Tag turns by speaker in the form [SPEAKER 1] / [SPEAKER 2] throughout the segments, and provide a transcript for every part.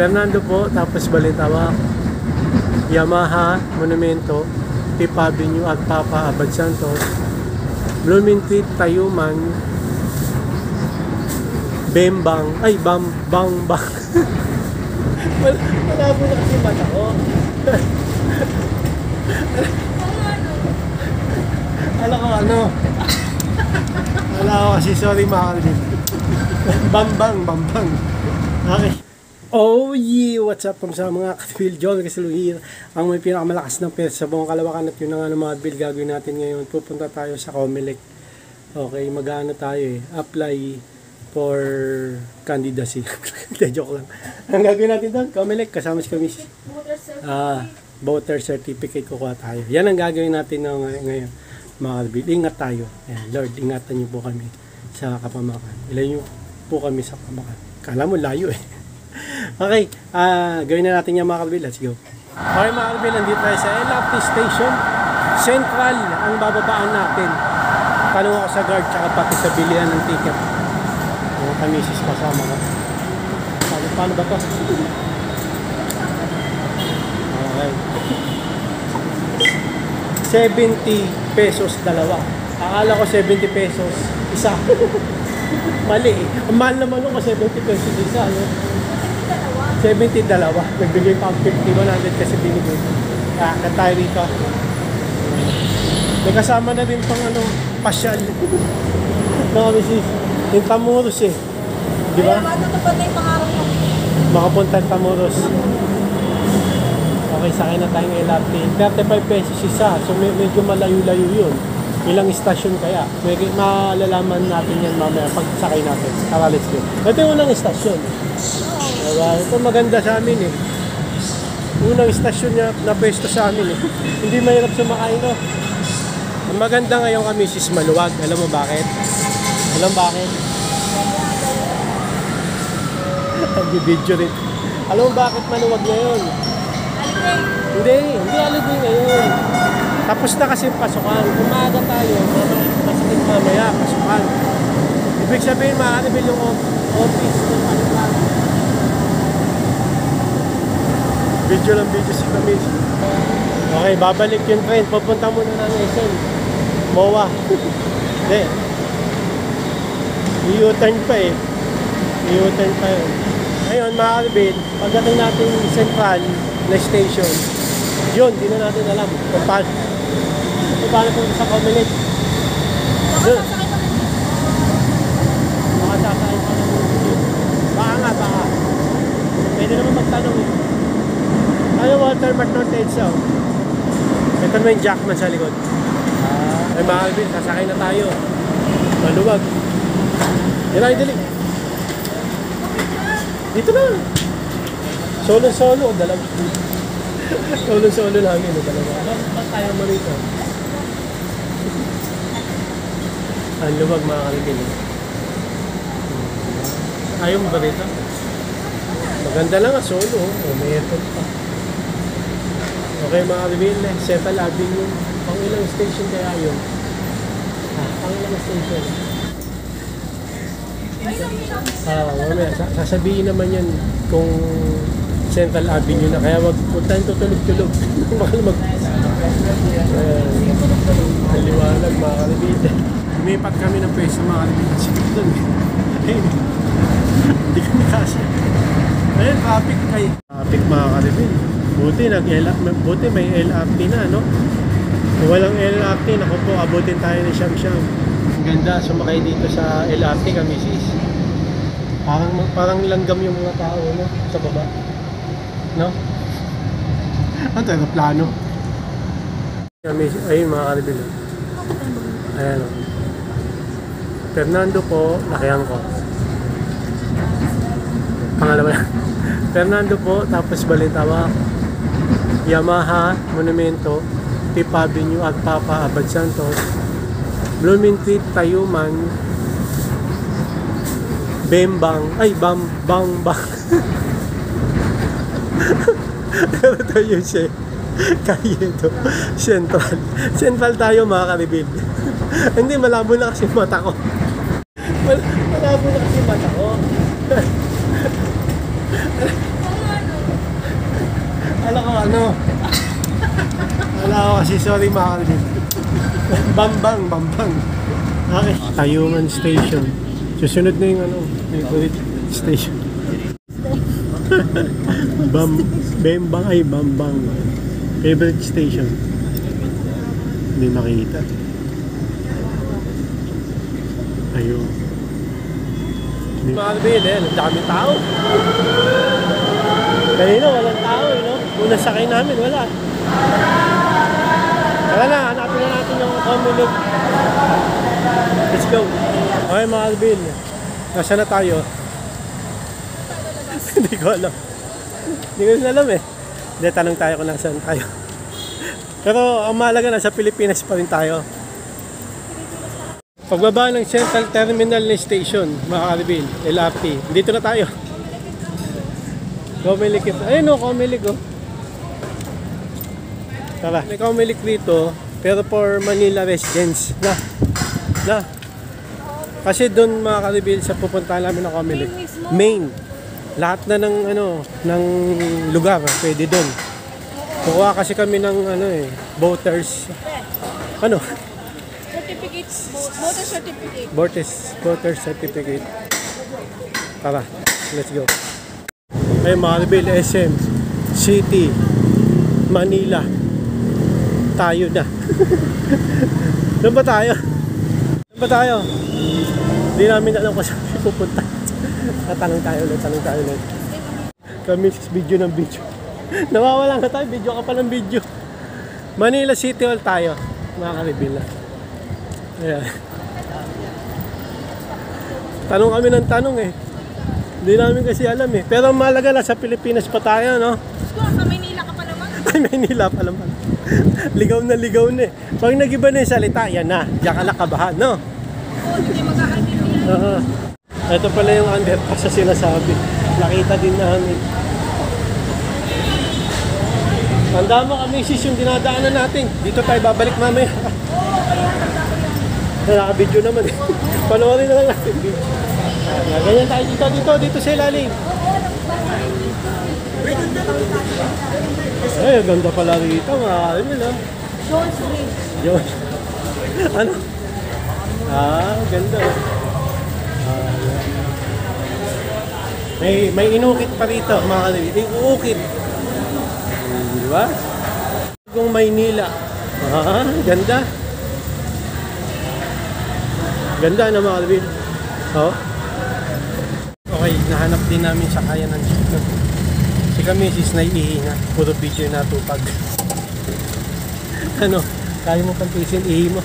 [SPEAKER 1] Fernando po, tapos Balintawak, Yamaha, Monumento, Fifth Avenue at Papa Abad Santos, Blooming Street, Tayuman, Bembang, ay Bang. Malabo na kasi mata ko. Alam ko kasi, sorry mga kalbin. Bambang. Okay. Oh yeah, what's up sa mga ka-Phil John Casaluhir, ang may pinakamalakas ng pesa sa buong Kalawakan, at yun na nga ng mga bill gagawin natin ngayon. Pupunta tayo sa Comelec. Okay, mag-ano tayo apply for candidacy. Joke lang. Ang gagawin natin doon, Comelec, kasama si Kamis. Voter certificate kukuha tayo. Yan ang gagawin natin ngayon. Mga ka-Phil, ingat tayo. Ayan, Lord, ingatan niyo po kami sa Kapamakan. Ilayo niyo po kami sa Kapamakan. Kala mo layo Okay, gawin na natin yan mga kalbil. Let's go. Okay mga kalbil, nandito tayo sa LRT Station Central ang bababaan natin. Tanong ako sa guard tsaka pati sa bilihan ng ticket. Mga kamisis kasama ko. Paano ba to? Okay, 70 pesos dalawa. Akala ko 70 pesos isa. Mali Ang mahal naman nung 70 pesos isa, no? 70 dalawa. Nagbigay pa ang 50, 100 kasi binigay. Kaya tayo rito. May kasama na rin pang pasyal. Nakamisis. Yung Tamuros Di ba? Makapunta ang Tamuros. Okay, sakay na tayo ng LRT. 35 pesos isa. So medyo malayo-layo yun. Ilang istasyon kaya? May malalaman natin yan mamaya pag sakay natin. Tara, let's go. Ito yung unang istasyon. Diba? Ito maganda sa amin Unang istasyon niya na pwesto sa amin Hindi mahirap sumakay, no? Ang maganda ngayon kami is maluwag. Alam mo bakit? Nag-video rin. Alam mo bakit maluwag ngayon? Hindi alibay ngayon. Tapos na kasi pasukan. Umaga tayo, masakit mamaya, pasukan. Ibig sabihin, makakalibil yung office ng pasukan. Video si Kamis. Okay, babalik yung train. Pupunta muna ng SM. MOA. Hindi. I-U-turn pa I-U-turn pa yun. Ngayon, makakalibil, pagdating natin Central na station, yun, di na natin alam kung paano punta sa Comelec. Baka sasakay pa ng baka. Pwede naman magtanong Ano watermark ng Tedsa? Ito naman yung Jackman sa likod. Ay mga kalbin, sasakay na tayo. Maluwag. Dali. Dito na. Solo. Dalawa. Solo namin. Dalawa. Ba't tayo mo rito? Ang luwag mga kalbin. Ayaw mo ba rito? Maganda lang solo. May airport pa. Okay mga kalbin, Central Avenue. Pang ilang station kaya yun? Pang ilang station? Mamaya, sasabihin naman yan kung Central Avenue na, kaya wag tayong tutulog-tulog. Ang liwanag mga kalbin. Lumipat kami ng pwesto mga kalbin. Hindi kami kasi. Ayun, traffic mga kalbin. Buti may LRT na, no? Kung walang LRT, naku po, abutin tayo ng siyam-siyam. Ang ganda, sumakay dito sa LRT kami sis. Parang langgam yung mga tao, no? Sa baba. No? Ang aeroplano. Ayun mga kalibin. Ayan. Fernando po, nakayang ko. Pangalawa. Fernando po, tapos Balintawak, Yamaha, Monumento, Fifth Avenue at Papa Abad Santos, Blooming Street, Tayuman, Bembang, ay Bang. Pero ito yun kaya ito, Central tayo mga kalibin. Hindi, malabo na kasi mata ko. Malabo na kasi mata ko. Akala ko ano. Akala ko kasi sorry mga kalbin. Bambang. Okay. Tayuman Station. Susunod na yung ano, favorite station. Bambang. Favorite station. Hindi makita. Ayun. Mga kalbin, ang daming tao. Kanina walang tao, no? Una sakay namin, wala. Tara na, hanapin na natin yung Comelec. Let's go. Okay mga Alvin, nasa na tayo? Hindi ko alam. Hindi ko alam eh. Hindi, tanong tayo kung nasaan tayo. Pero ang mahalaga, nasa Pilipinas pa rin tayo. Pagbaba ng Central Terminal Station, mga Alvin, LRT. Dito na tayo. Comelec ito. Ayun o, Comelec o. Tara, may Comelec dito, pero for Manila residents. Na. Kasi doon mga Karibil sa pupuntahan namin ng Comelec. Main. Lahat na ng ng lugar pwede doon. Kukuha kasi kami ng voters.
[SPEAKER 2] Certificates, voter certificate.
[SPEAKER 1] Voter certificate. Tara, let's go. Ay mga Karibil, SM City Manila. Tayo na. Doon ba tayo? Hindi namin alam kung saan pupunta. Tanong tayo ulit. Kami video ng video. Nawawala na tayo, video ka pa ng video. Manila City Hall tayo, mga Karibil. Ayan. Tanong kami ng tanong eh. Hindi namin kasi alam eh. Pero mahalaga na sa Pilipinas pa tayo, no?
[SPEAKER 2] Sa Maynila ka pa naman.
[SPEAKER 1] Ay, Maynila pa naman. Ligaw na eh. Pag nag-iba na yung salita, yan na. Diyan ka nakabahan, no?
[SPEAKER 2] Oo, hindi magkakaintindi.
[SPEAKER 1] Ito pala yung underpass sa sinasabi. Nakita din namin. Tanda mo kami sis yung dinadaanan natin. Dito tayo babalik mamaya. Nakaka-video naman eh. Panoorin na lang natin video. Ganyan tayo dito sa ilalim. Ay, ganda pala rito. Ano na?
[SPEAKER 2] Jones Bridge.
[SPEAKER 1] Jones. Ano? Ganda. May inukit pa rito, mga kanil. Iuukit. Di ba? Kung Maynila. Ganda. Ganda na mga kanil. Oh. Okay, nahanap din namin sa kaya ng jeep. Si kami sis naiihi na. Puro video na tupag. Kaya mo pantisin, ihi mo.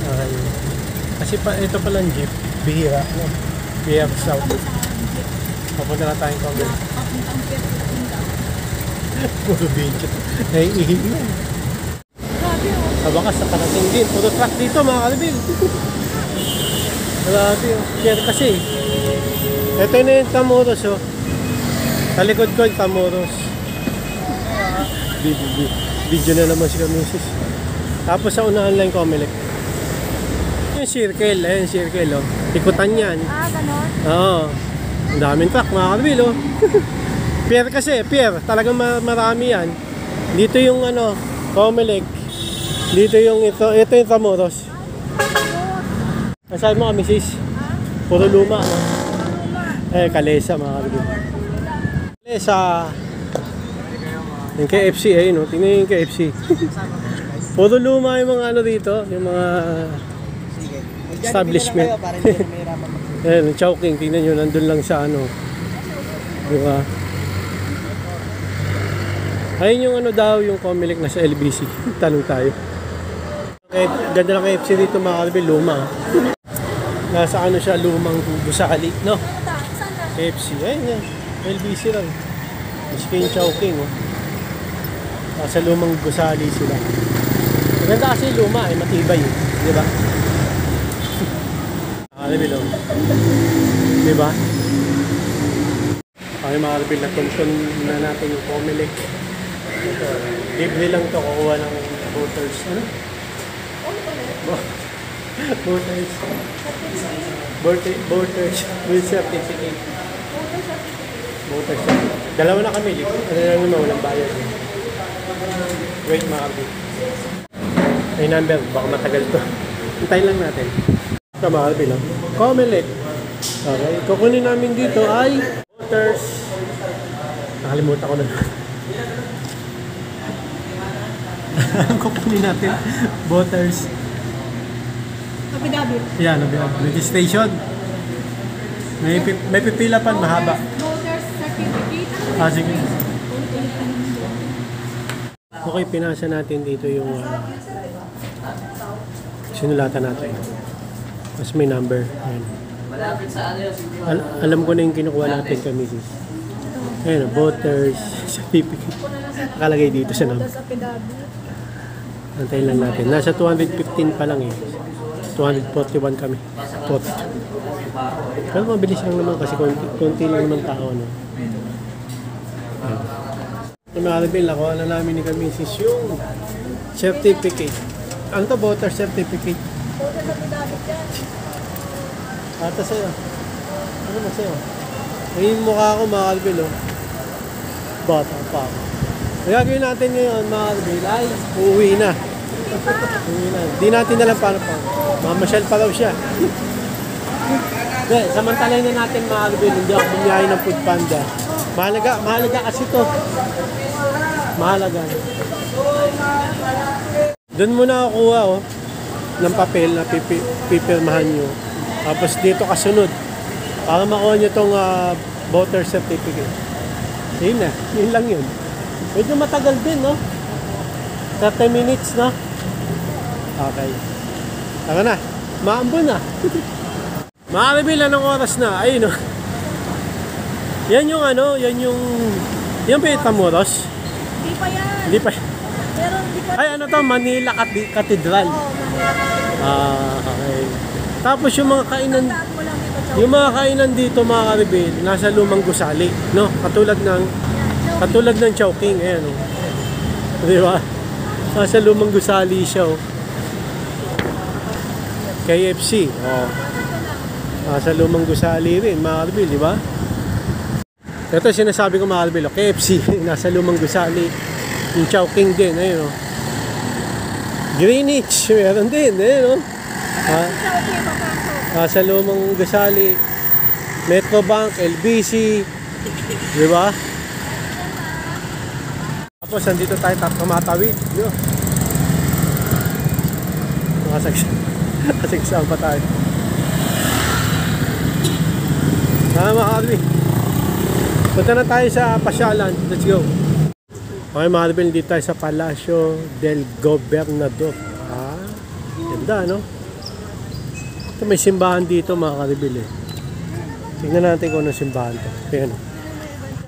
[SPEAKER 1] Okay. Kasi ito palang jeep, bihira. Bihira South. Papunta na tayong Comelec. Puro video. Naiihi mo. Sa bakas, nakarating din. Puro truck dito, mga Karibil. Grabe, share kasi. Ito na yung Tamoros, oh. Sa likod ko yung Tamoros. Video na naman si Kamisis. Tapos sa unahan lang yung Comelec. Yung circle, ayun circle, oh. Ikutan yan.
[SPEAKER 2] Ganon?
[SPEAKER 1] Oo. Ang daming truck, mga Karibil, oh. Pier kasi, pier. Talagang marami yan. Dito yung Comelec. Dito yung ito yung Tamoros. Masabi mo kami sis? Puro luma, no? Kalesa, mga Karibil. Kalesa. Yung KFC, no? Tingnan yung KFC. Puro luma yung mga dito, yung mga establishment. Ayan, yung Chowking, tingnan nyo, nandun lang sa diba? Ayun yung daw, yung Comelec na sa LBC. Tanong tayo. Ganda ng KFC dito, mga Karibil, luma. Nasa siya, lumang gusali, no? KFC, ayun yan. LBC lang. Miski yung Chowking, oh. Nasa lumang gusali sila. Maganda kasi luma, matibay, di ba? Karibil, oh. Di ba? Okay, mga Karibil, natuntun na natin yung Comelec. Libre lang to, kukuha ng voters. Voters with certificate. Voters certificate. Dalawa na kami. Ano lang naman, walang bayad. Wait mga kapatid. May number, baka matagal to. Hintayin lang natin. Ito mga kapatid, no? Comelec. Okay, kukunin namin dito ay Waters. Nakalimutan ko na. Kukunin natin Waters.
[SPEAKER 2] Affidavit.
[SPEAKER 1] Yan, registration. May pipila pa, mahaba.
[SPEAKER 2] Voters certificate.
[SPEAKER 1] Sige. Okay, pinasa natin dito yung sinulatan natin. Tapos may number. Ayan. Alam ko na yung kinukuha natin kay Mrs. Ayan, voters certificate. Nakalagay dito sa number.
[SPEAKER 2] Voters affidavit.
[SPEAKER 1] Antayin lang natin. Nasa 215 pa lang eh. 241 kami. 40. Pero mabilis lang naman kasi konti lang naman tao. No? Yung mga rebel, nakuha na namin ni Kamisis yung certificate. Ano to? Voter certificate.
[SPEAKER 2] Voters affidavit yan.
[SPEAKER 1] Ata sa'yo. Ano ba sa'yo? Yung mukha ko mga rebel, oh. Bata pa ako. Ang gagawin natin ngayon mga rebel ay uuwi na. Uuwi na. Di natin alam paano pa. Mamasyal pa raw siya. Samantalay na natin mga rebel. Hindi ako bumiyahe ng Food Panda. Mahalaga kasi to. Mahalaga. Doon muna ako kuha ng papel na pipirmahan nyo. Tapos dito kasunod. Para makuha nyo itong voter certificate. Yun na. Yun lang yun. Medyo matagal din, no? 30 minutes, no? Okay. Taka na. Maambon na. Mga rebel, anong oras na? Ayun, no? Yan yung yan ba yung Tamuros?
[SPEAKER 2] Hindi pa yan.
[SPEAKER 1] Hindi pa.
[SPEAKER 2] Pero hindi pa.
[SPEAKER 1] Ay, ano to? Manila Cathedral.
[SPEAKER 2] Oo, Manila.
[SPEAKER 1] Okay. Tapos yung mga kainan,
[SPEAKER 2] Tandaan mo lang ito.
[SPEAKER 1] yung mga kainan dito, mga karibel, nasa lumang gusali, no? Katulad ng Chowking, ayan, no? Di ba? Nasa lumang gusali siya, oh. KFC, oh. Nasa lumang gusali rin, mga karibel, di ba? Ito sinasabi ko mga karibel, oh, KFC, nasa lumang gusali. Yung Chowking din, ayun, oh. Greenwich, meron din, ayun, oh. Sa lumang gusali, Metrobank, LBC, di ba? Tapos nandito tayo tumatawid. Kasagsaan pa tayo. Mga Harvey, punta na tayo sa pasyalan. Let's go. Okay mga Harvey, dito tayo sa Palacio del Gobernador. Ganda, no? Ito may simbahan dito mga karibili. Tingnan natin kung anong simbahan to. Ayan.